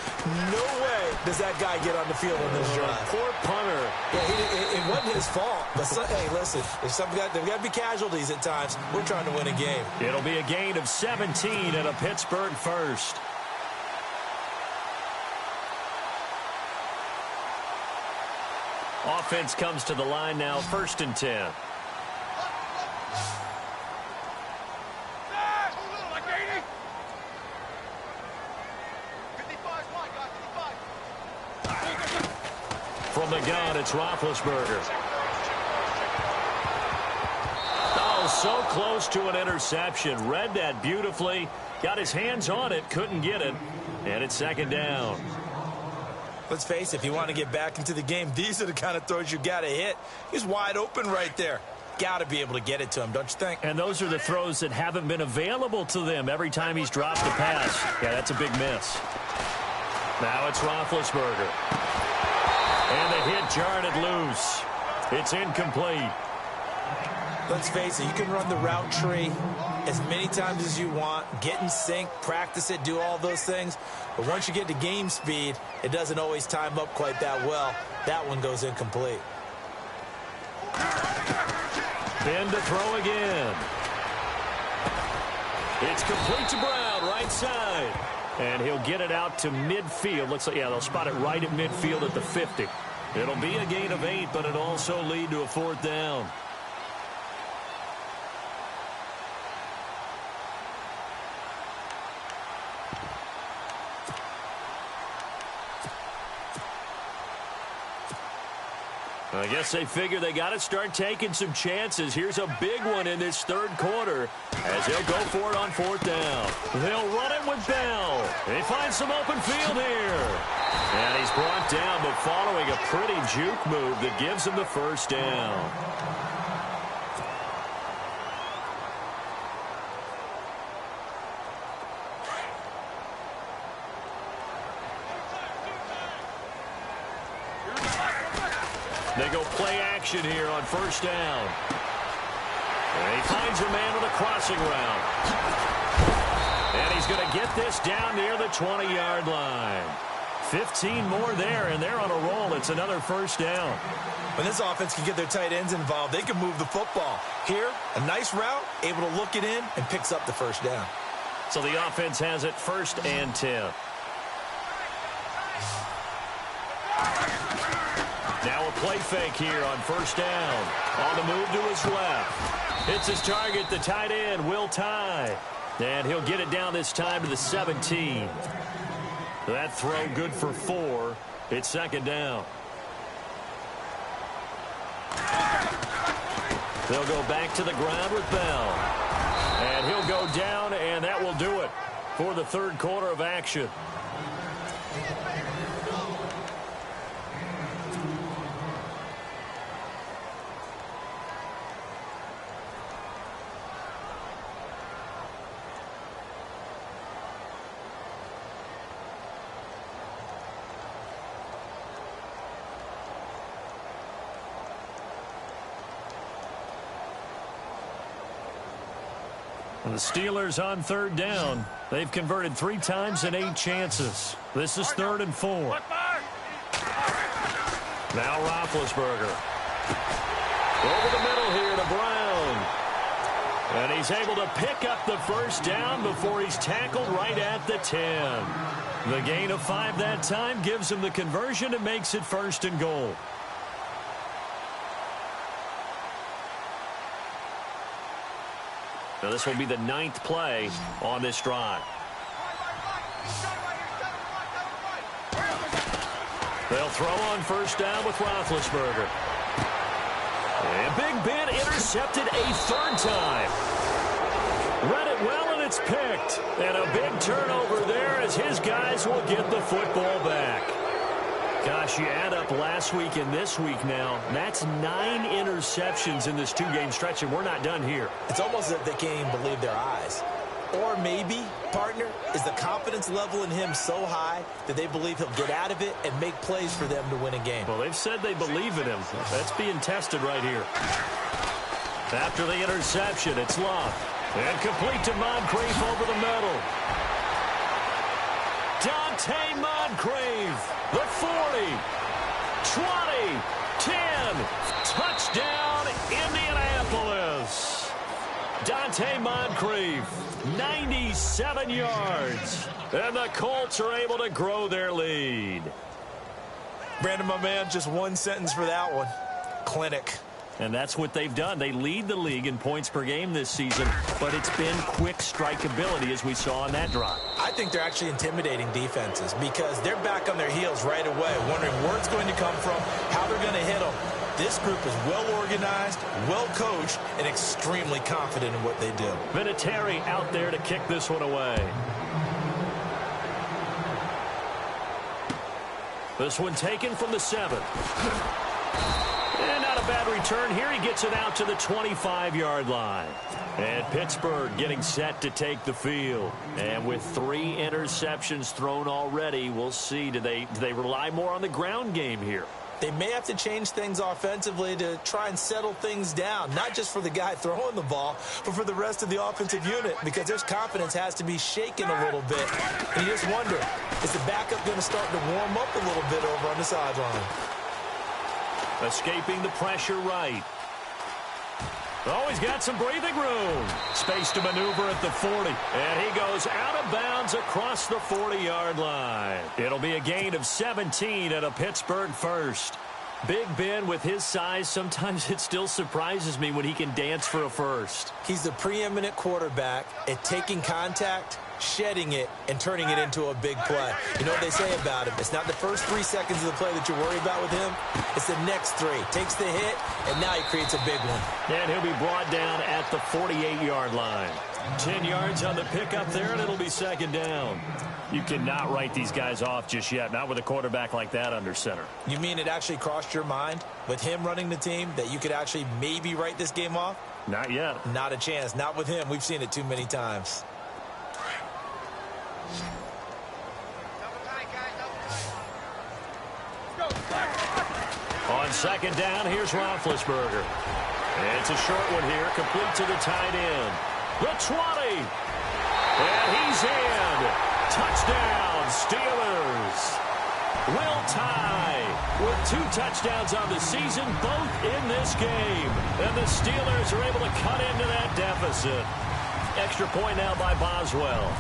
No way does that guy get on the field on this drive. Poor punter. Yeah, it wasn't his fault. But, hey, listen, there's got to be casualties at times. We're trying to win a game. It'll be a gain of 17 and a Pittsburgh 1st. Offense comes to the line now, 1st and 10. From the gun, it's Roethlisberger. Oh, so close to an interception. Read that beautifully. Got his hands on it, couldn't get it. And it's 2nd down. Let's face it, if you want to get back into the game, these are the kind of throws you got to hit. He's wide open right there. Got to be able to get it to him, don't you think? And those are the throws that haven't been available to them every time he's dropped a pass. Yeah, that's a big miss. Now it's Roethlisberger. And the hit jarred it loose. It's incomplete. Let's face it, you can run the route tree as many times as you want, get in sync, practice it, do all those things. But once you get to game speed, it doesn't always time up quite that well. That one goes incomplete. Ben to throw again. It's complete to Brown, right side. And he'll get it out to midfield. Looks like, yeah, they'll spot it right at midfield at the 50. It'll be a gain of 8, but it'll also lead to a 4th down. I guess they figure they got to start taking some chances. Here's a big one in this 3rd quarter as they'll go for it on 4th down. They'll run it with Bell. They find some open field here. And he's brought down, but following a pretty juke move that gives him the 1st down. They go play action here on 1st down. And he finds a man with a crossing route. And he's going to get this down near the 20-yard line. 15 more there, and they're on a roll. It's another 1st down. When this offense can get their tight ends involved, they can move the football. Here, a nice route, able to look it in, and picks up the 1st down. So the offense has it 1st and 10. play fake here on first down. On the move to his left. Hits his target, the tight end, Will Tye. And he'll get it down this time to the 17. That throw good for 4. It's second down. They'll go back to the ground with Bell. And he'll go down, and that will do it for the third quarter of action. The Steelers on third down. They've converted 3 times in 8 chances. This is 3rd and 4. Now Roethlisberger. Over the middle here to Brown. And he's able to pick up the first down before he's tackled right at the 10. The gain of 5 that time gives him the conversion and makes it 1st and goal. Now this will be the 9th play on this drive. They'll throw on first down with Roethlisberger. And Big Ben intercepted a 3rd time. Read it well, and it's picked. And a big turnover there as his guys will get the football back. Gosh, you add up last week and this week now, that's 9 interceptions in this 2-game stretch, and we're not done here. It's almost as if they can't even believe their eyes. Or maybe, partner, is the confidence level in him so high that they believe he'll get out of it and make plays for them to win a game. Well, they've said they believe in him. That's being tested right here. After the interception, it's Love. And complete to Moncrief over the middle. Dante Moncrief. The 40, 20, 10, touchdown, Indianapolis. Dante Moncrief, 97 yards. And the Colts are able to grow their lead. Brandon, my man, just one sentence for that one. Clinic. And that's what they've done. They lead the league in points per game this season, but it's been quick strikeability as we saw on that drive. I think they're actually intimidating defenses because they're back on their heels right away, wondering where it's going to come from, how they're going to hit them. This group is well organized, well coached, and extremely confident in what they do. Vinatieri out there to kick this one away. This one taken from the 7. And not a bad return here. He gets it out to the 25-yard line. And Pittsburgh getting set to take the field. And with 3 interceptions thrown already, we'll see. Do they rely more on the ground game here? They may have to change things offensively to try and settle things down, not just for the guy throwing the ball, but for the rest of the offensive unit, because their confidence has to be shaken a little bit. And you just wonder, is the backup going to start to warm up a little bit over on the sideline? Escaping the pressure right. Oh, he's got some breathing room. Space to maneuver at the 40. And he goes out of bounds across the 40-yard line. It'll be a gain of 17 and a Pittsburgh first. Big Ben, with his size, sometimes it still surprises me when he can dance for a first. He's the preeminent quarterback at taking contact, shedding it, and turning it into a big play. You know what they say about him? It's not the first 3 seconds of the play that you worry about with him. It's the next 3. Takes the hit, and now he creates a big one. And he'll be brought down at the 48-yard line. 10 yards on the pickup there, and it'll be second down. You cannot write these guys off just yet, not with a quarterback like that under center. You mean it actually crossed your mind with him running the team that you could actually maybe write this game off? Not yet. Not a chance. Not with him. We've seen it too many times. On second down, here's Roethlisberger. And it's a short one here, complete to the tight end. The 20. And he's in. Touchdown, Steelers. Will Tye with 2 touchdowns on the season, both in this game. And the Steelers are able to cut into that deficit. Extra point now by Boswell.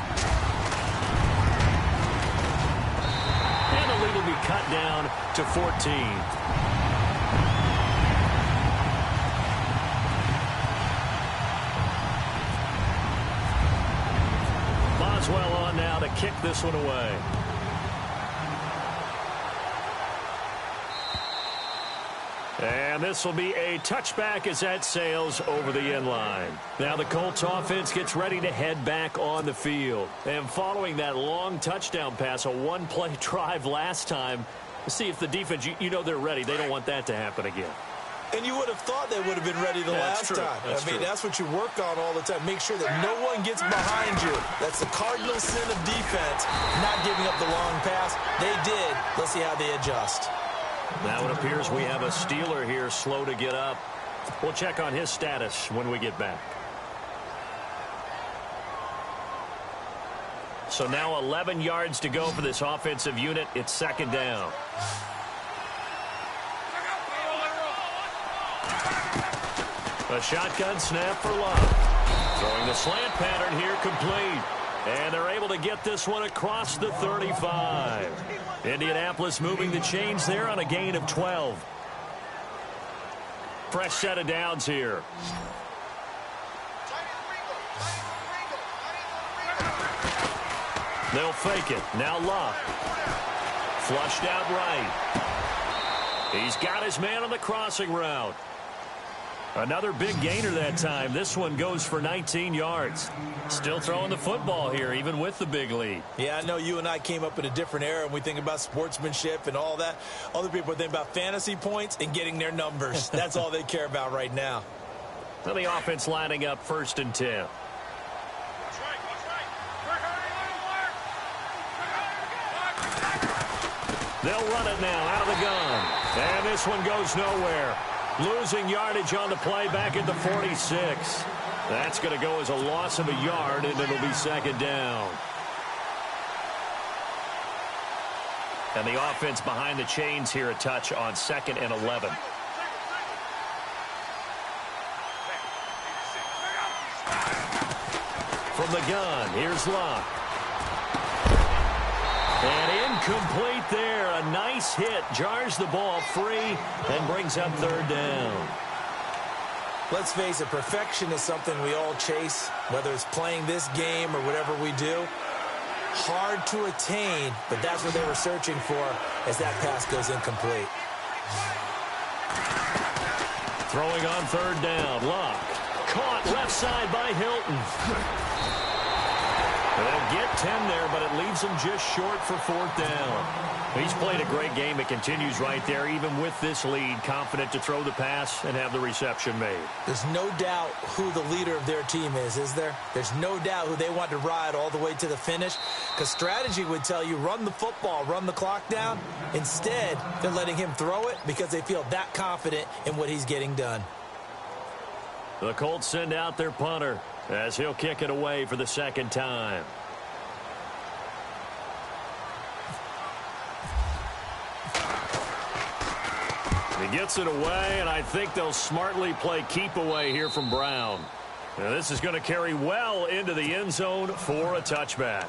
And the lead will be cut down to 14. kick this one away. And this will be a touchback as that sails over the end line. Now the Colts offense gets ready to head back on the field. And following that long touchdown pass, a one-play drive last time, see if the defense, you know they're ready. They don't want that to happen again. And you would have thought they would have been ready the last time. That's what you work on all the time. Make sure that no one gets behind you. That's the cardinal sin of defense, not giving up the long pass. They did. Let's see how they adjust. Now it appears we have a Steeler here slow to get up. We'll check on his status when we get back. So now 11 yards to go for this offensive unit. It's second down. A shotgun snap for Love. Throwing the slant pattern here complete. And they're able to get this one across the 35. Indianapolis moving the chains there on a gain of 12. Fresh set of downs here. They'll fake it. Now Love. Flushed out right. He's got his man on the crossing route. Another big gainer that time. This one goes for 19 yards. Still throwing the football here, even with the big lead. Yeah, I know you and I came up in a different era, and we think about sportsmanship and all that. Other people think about fantasy points and getting their numbers. That's all they care about right now. So the offense lining up 1st and 10. They'll run it now out of the gun. And this one goes nowhere. Losing yardage on the play back at the 46. That's going to go as a loss of a yard, and it'll be second down. And the offense behind the chains here a touch on 2nd and 11. From the gun, here's Love. And incomplete there. A nice hit. Jars the ball free and brings up 3rd down. Let's face it, perfection is something we all chase, whether it's playing this game or whatever we do. Hard to attain, but that's what they were searching for as that pass goes incomplete. Throwing on 3rd down. Love. Caught left side by Hilton. They'll get 10 there, but it leaves them just short for 4th down. He's played a great game. It continues right there, even with this lead, confident to throw the pass and have the reception made. There's no doubt who the leader of their team is there? There's no doubt who they want to ride all the way to the finish, because strategy would tell you run the football, run the clock down. Instead, they're letting him throw it because they feel that confident in what he's getting done. The Colts send out their punter as he'll kick it away for the 2nd time. He gets it away, and I think they'll smartly play keep away here from Brown. Now, this is going to carry well into the end zone for a touchback.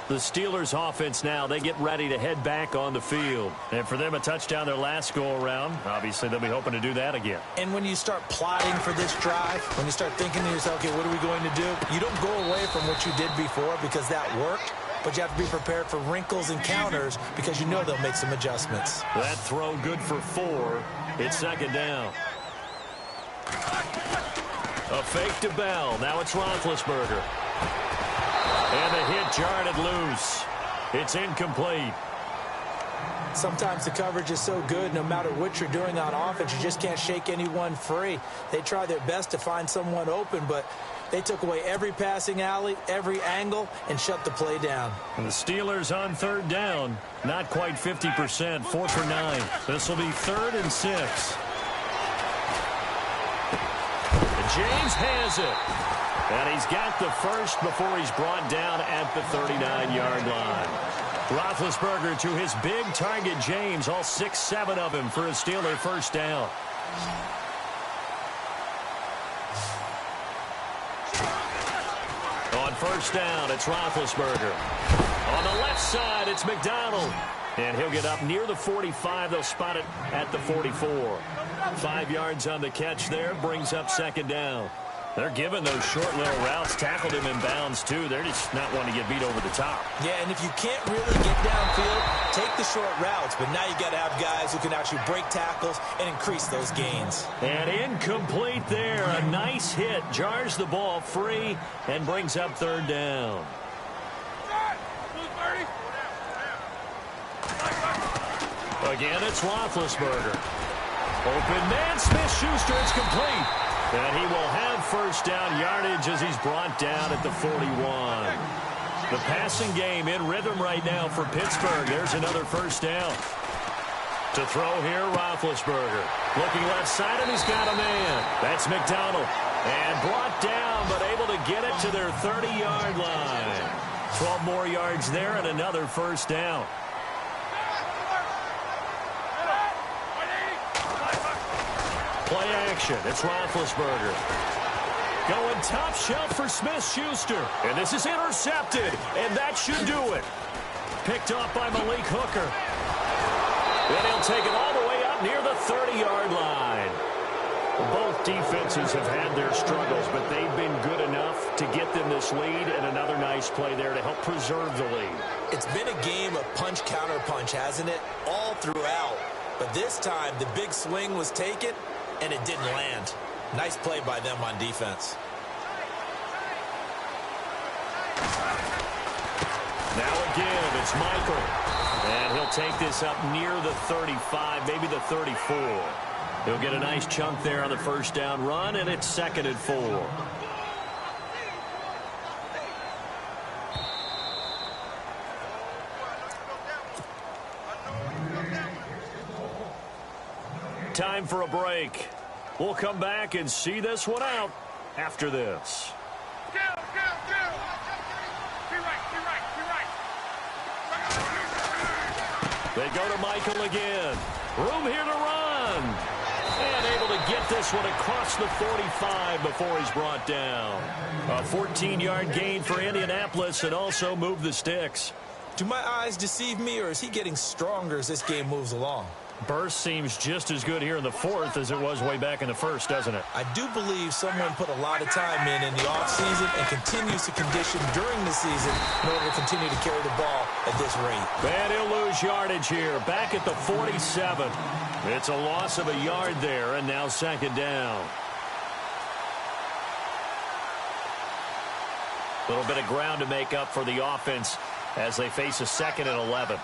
The Steelers offense now, they get ready to head back on the field. And for them, a touchdown their last go-around. Obviously, they'll be hoping to do that again. And when you start plotting for this drive, when you start thinking to yourself, okay, what are we going to do? You don't go away from what you did before because that worked. But you have to be prepared for wrinkles and counters because you know they'll make some adjustments. That throw good for 4. It's 2nd down. A fake to Bell. Now it's Roethlisberger. And the hit jarred it loose. It's incomplete. Sometimes the coverage is so good, no matter what you're doing on offense, you just can't shake anyone free. They try their best to find someone open, but they took away every passing alley, every angle, and shut the play down. And the Steelers on 3rd down. Not quite 50%, 4 for 9. This will be 3rd and 6. And James has it. And he's got the first before he's brought down at the 39-yard line. Roethlisberger to his big target, James, all 6-7 of him for a Steeler 1st down. On 1st down, it's Roethlisberger. On the left side, it's McDonald. And he'll get up near the 45. They'll spot it at the 44. 5 yards on the catch there, brings up 2nd down. They're giving those short little routes. Tackled him in bounds, too. They're just not wanting to get beat over the top. Yeah, and if you can't really get downfield, take the short routes. But now you got to have guys who can actually break tackles and increase those gains. And incomplete there. A nice hit. Jars the ball free and brings up third down. Again, it's Roethlisberger. Open man, Smith-Schuster. It's complete. And he will have first down yardage as he's brought down at the 41. The passing game in rhythm right now for Pittsburgh. There's another first down. To throw here, Roethlisberger. Looking left side, and he's got a man. That's McDonald. And brought down, but able to get it to their 30-yard line. 12 more yards there and another first down. Play action. It's Roethlisberger. Going top shelf for Smith-Schuster. And this is intercepted. And that should do it. Picked off by Malik Hooker. And he'll take it all the way up near the 30-yard line. Both defenses have had their struggles, but they've been good enough to get them this lead, and another nice play there to help preserve the lead. It's been a game of punch-counter-punch, hasn't it? All throughout. But this time, the big swing was taken, and it didn't land. Nice play by them on defense. Now again, it's Michael. And he'll take this up near the 35, maybe the 34. He'll get a nice chunk there on the first down run, and it's 2nd and 4. Time for a break. We'll come back and see this one out after this. They go to Michael again. Room here to run. And able to get this one across the 45 before he's brought down. A 14-yard gain for Indianapolis and also move the sticks. Do my eyes deceive me, or is he getting stronger as this game moves along? Burst seems just as good here in the 4th as it was way back in the 1st, doesn't it? I do believe someone put a lot of time in the offseason and continues to condition during the season in order to continue to carry the ball at this rate. And he'll lose yardage here, back at the 47. It's a loss of a yard there, and now 2nd down. A little bit of ground to make up for the offense as they face a 2nd and 11.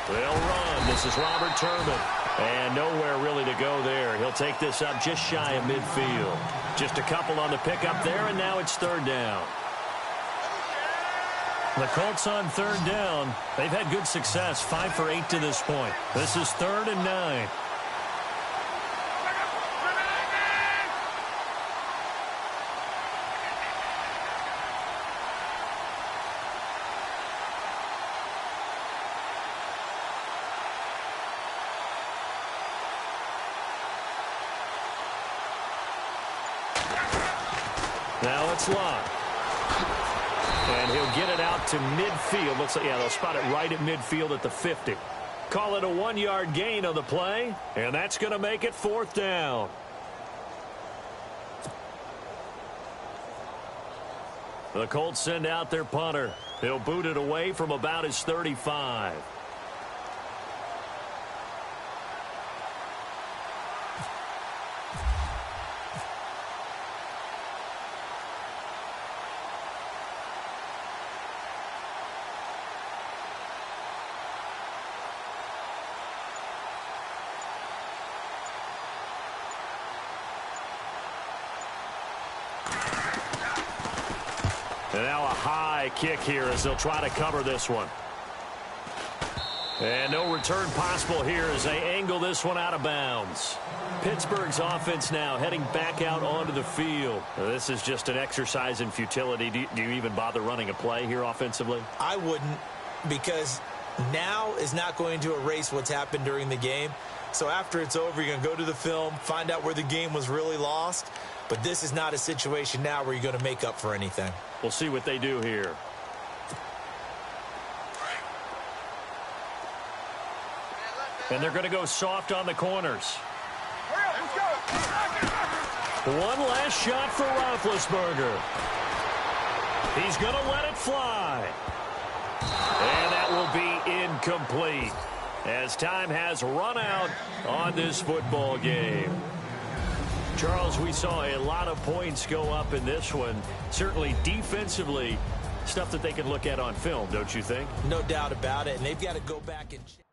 They'll run. This is Robert Turman. And nowhere really to go there. He'll take this up just shy of midfield. Just a couple on the pickup there, and now it's 3rd down. The Colts on 3rd down. They've had good success, 5 for 8 to this point. This is 3rd and 9. Now it's Locke. And he'll get it out to midfield. Looks like, yeah, they'll spot it right at midfield at the 50. Call it a 1-yard gain on the play. And that's going to make it 4th down. The Colts send out their punter. He'll boot it away from about his 35. And now a high kick here as they'll try to cover this one. And no return possible here as they angle this one out of bounds. Pittsburgh's offense now heading back out onto the field. This is just an exercise in futility. Do you even bother running a play here offensively? I wouldn't, because now is not going to erase what's happened during the game. So after it's over, you're going to go to the film, find out where the game was really lost. But this is not a situation now where you're going to make up for anything. We'll see what they do here. And they're going to go soft on the corners. One last shot for Roethlisberger. He's going to let it fly. And that will be incomplete as time has run out on this football game. Charles, we saw a lot of points go up in this one. Certainly defensively, stuff that they can look at on film, don't you think? No doubt about it, and they've got to go back and check.